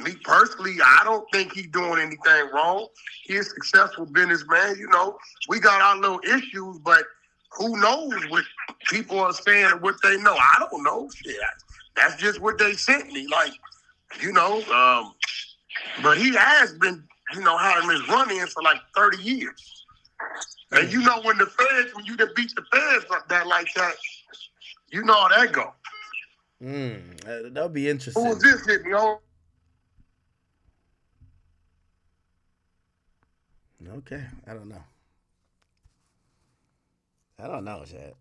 Me personally, I don't think he's doing anything wrong. He's a successful businessman. You know, we got our little issues, but who knows what people are saying or what they know? I don't know. Shit, that's just what they sent me. Like, you know, but he has been, you know, having his run-in for like 30 years. And you know, when you done beat the feds like that, you know how that go.
That'll be interesting.
Who was this hitting me on?
Okay, I don't know, Chad.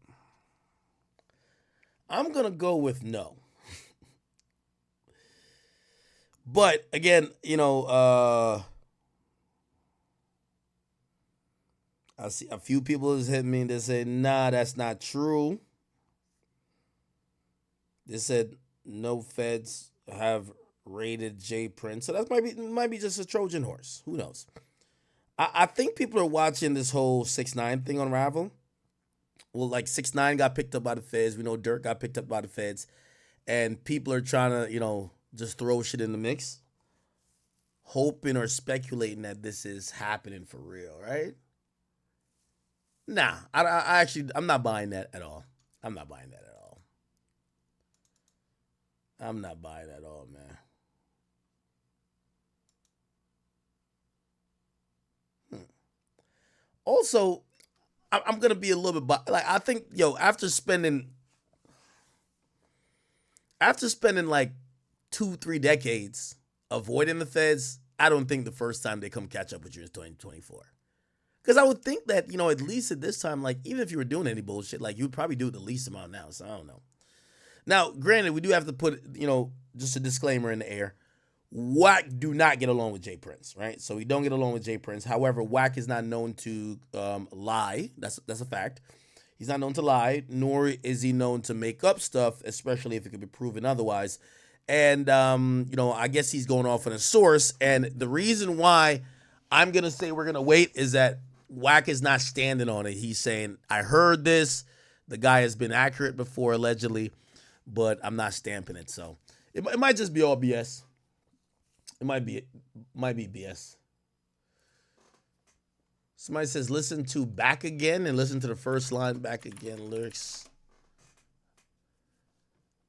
I'm gonna go with no. But again, you know, I see a few people has hit me and they say, nah, that's not true. They said no feds have raided Jay Prince. So that might be just a Trojan horse. Who knows? I think people are watching this whole 6ix9ine thing unravel. Well, like 6ix9ine got picked up by the feds. We know Durk got picked up by the feds. And people are trying to, you know, just throw shit in the mix. Hoping or speculating that this is happening for real, right? Nah, I'm not buying that at all. I'm not buying that at all, man. Also, I'm gonna be a little bit like I think, after spending like 2-3 decades avoiding the feds, I don't think the first time they come catch up with you is 2024. Because I would think that, you know, at least at this time, like, even if you were doing any bullshit, like, you'd probably do it the least amount now. So I don't know. Now, granted, we do have to put, you know, just a disclaimer in the air. Wack do not get along with Jay Prince, right? So we don't get along with Jay Prince. However, Wack is not known to lie. That's a fact. He's not known to lie, nor is he known to make up stuff, especially if it could be proven otherwise. And, you know, I guess he's going off on a source. And the reason why I'm going to say we're going to wait is that Wack is not standing on it. He's saying, I heard this. The guy has been accurate before, allegedly, but I'm not stamping it. So it might just be all BS. It might be BS. Somebody says, listen to Back Again and listen to the first line, Back Again lyrics.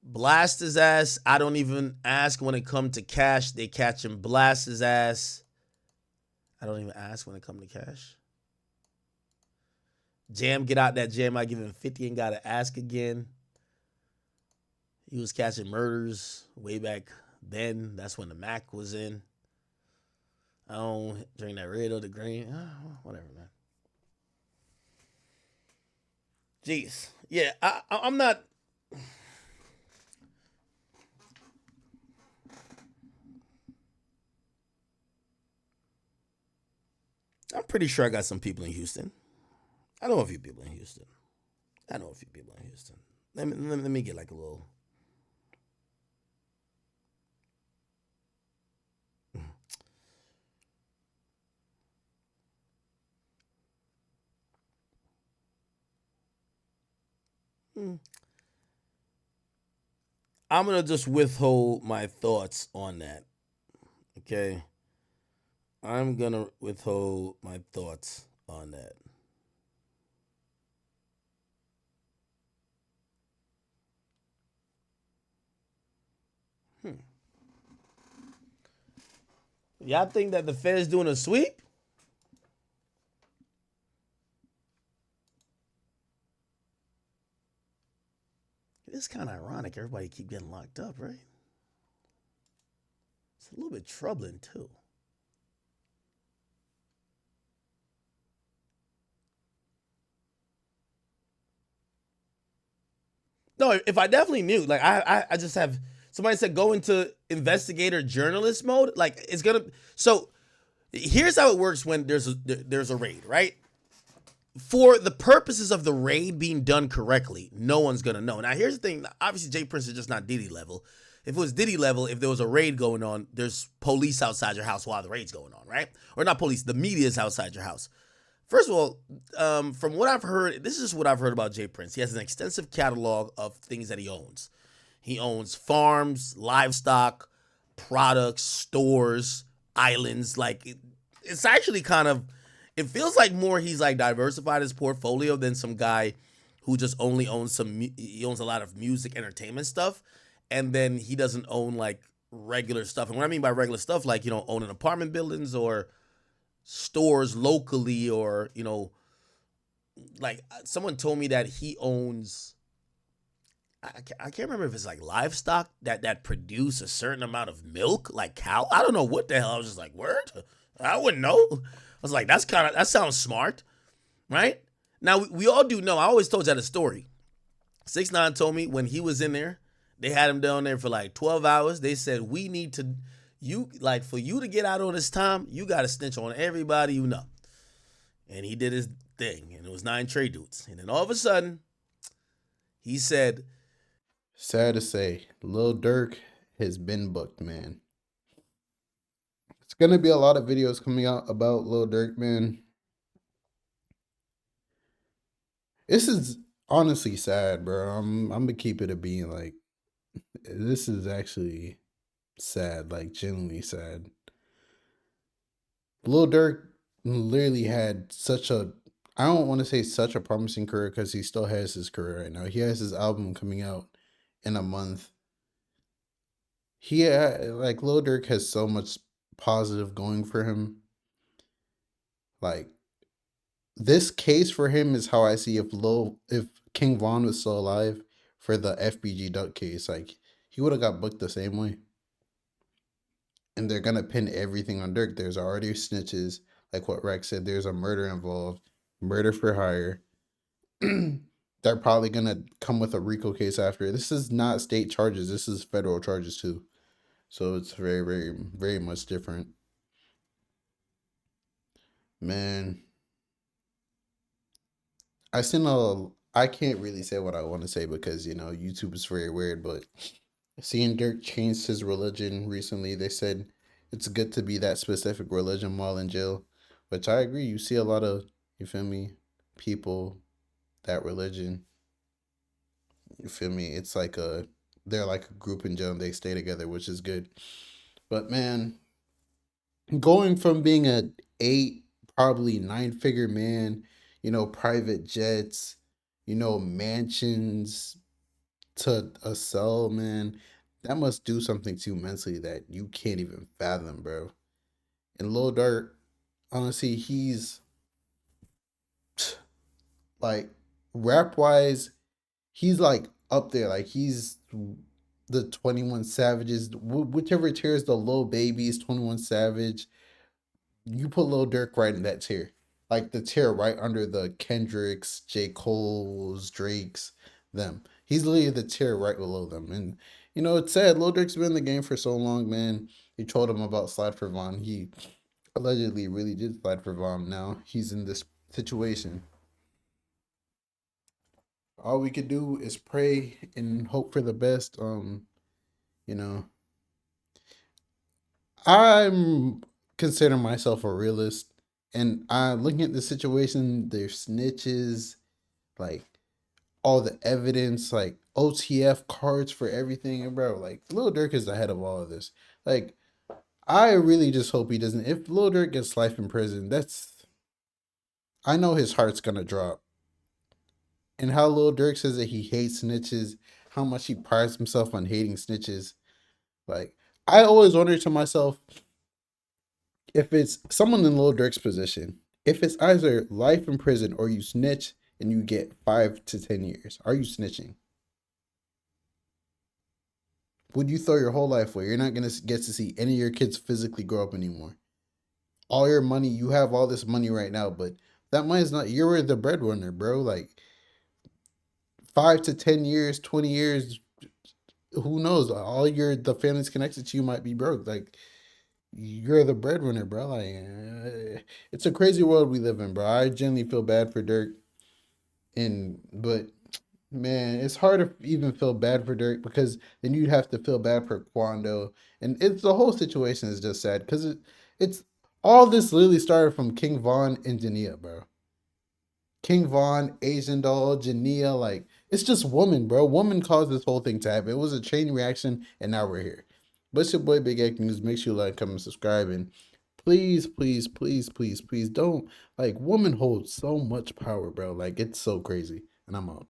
Blast his ass. I don't even ask when it come to cash. They catch him. Blast his ass. I don't even ask when it come to cash. Jam, get out that jam. I give him 50 and gotta ask again. He was catching murders way back then. That's when the Mac was in. I don't drink that red or the green. Whatever, man. Jeez. Yeah, I'm not. I'm pretty sure I got some people in Houston. I know a few people in Houston. Let me get like a little. I'm gonna just withhold my thoughts on that. Okay. I'm gonna withhold my thoughts on that. Y'all think that the Fed's doing a sweep? It's kind of ironic. Everybody keep getting locked up, right? It's a little bit troubling too. No, if I definitely knew, like I just have somebody said go into investigator journalist mode. Like it's gonna. So here's how it works when there's a raid, right? For the purposes of the raid being done correctly, no one's gonna know. Now here's the thing. Obviously, Jay Prince is just not Diddy level. If it was Diddy level, if there was a raid going on, there's police outside your house while the raid's going on, right? Or not police, the media is outside your house. First of all, from what I've heard, this is what I've heard about Jay Prince. He has an extensive catalog of things that he owns. He owns farms, livestock, products, stores, islands. Like it's actually kind of, it feels like more he's like diversified his portfolio than some guy who just only owns he owns a lot of music, entertainment stuff, and then he doesn't own like regular stuff. And what I mean by regular stuff, like owning apartment buildings or stores locally, or like someone told me that he owns, I can't remember if it's like livestock that produce a certain amount of milk, like cow. I don't know what the hell. I was just like, word? I wouldn't know. I was like, that sounds smart, right? Now we all do know. I always told you that a story. 6ix9ine told me when he was in there, they had him down there for like 12 hours. They said, we need to, for you to get out on this time, you got to snitch on everybody you know. And he did his thing, and it was 9 Trey dudes. And then all of a sudden, he said,
sad to say, Lil Durk has been booked, man. It's gonna be a lot of videos coming out about Lil Durk, man. This is honestly sad, bro. I'm gonna keep it a being. Like, this is actually sad, like genuinely sad. Lil Durk literally had such a, I don't want to say such a promising career because he still has his career right now. He has his album coming out in a month. Like Lil Durk has so much positive going for him. Like, this case for him is how I see if King Von was still alive for the FBG Duck case. Like, he would have got booked the same way. And they're gonna pin everything on Durk. There's already snitches, like what Rex said. There's a murder involved, murder for hire. They're probably gonna come with a RICO case after. This is not state charges. This is federal charges too. So it's very, very, very much different. Man, I can't really say what I want to say because, YouTube is very weird, but seeing Dirk changed his religion recently, they said it's good to be that specific religion while in jail, which I agree. You see a lot of, you feel me, people, that religion, you feel me? It's like they're like a group in jail and they stay together, which is good. But man, going from being a 8, probably 9-figure man, private jets, mansions, to a cell, man, that must do something to you mentally that you can't even fathom, bro. And Lil Durk, honestly, he's like rap wise, he's like up there. Like he's the 21 Savages, whichever tier is the Lil Babies, 21 Savage. You put Lil Durk right in that tier. Like the tier right under the Kendricks, J. Cole's, Drake's, them. He's literally the tier right below them. And you know, it's sad. Lil Durk's been in the game for so long, man. He told him about Slide for Von. He allegedly really did slide for Von. Now he's in this situation. All we could do is pray and hope for the best. You know, I'm consider myself a realist, and I'm looking at the situation. There's snitches, like all the evidence, like OTF cards for everything, and bro, like Lil Durk is ahead of all of this. Like, I really just hope he doesn't. If Lil Durk gets life in prison, I know his heart's gonna drop. And how Lil Durk says that he hates snitches, how much he prides himself on hating snitches. Like, I always wonder to myself, if it's someone in Lil Durk's position, if it's either life in prison or you snitch and you get 5 to 10 years, are you snitching? Would you throw your whole life away? You're not going to get to see any of your kids physically grow up anymore. All your money, you have all this money right now, but that money is not, you're the breadwinner, bro. Like 5 to 10 years, 20 years, who knows? The family's connected to you might be broke. Like, you're the breadwinner, bro. Like, it's a crazy world we live in, bro. I genuinely feel bad for Dirk, but man, it's hard to even feel bad for Dirk because then you'd have to feel bad for Quando, and it's the whole situation is just sad because it's all this literally started from King Von and Jania, bro. King Von, Asian Doll, Jania, like it's just woman, bro. Woman caused this whole thing to happen. It was a chain reaction, and now we're here. But it's your boy Big Egg News. Make sure you like, comment, subscribe, and please, please, please, please, please don't, like, woman holds so much power, bro. Like, it's so crazy. And I'm out.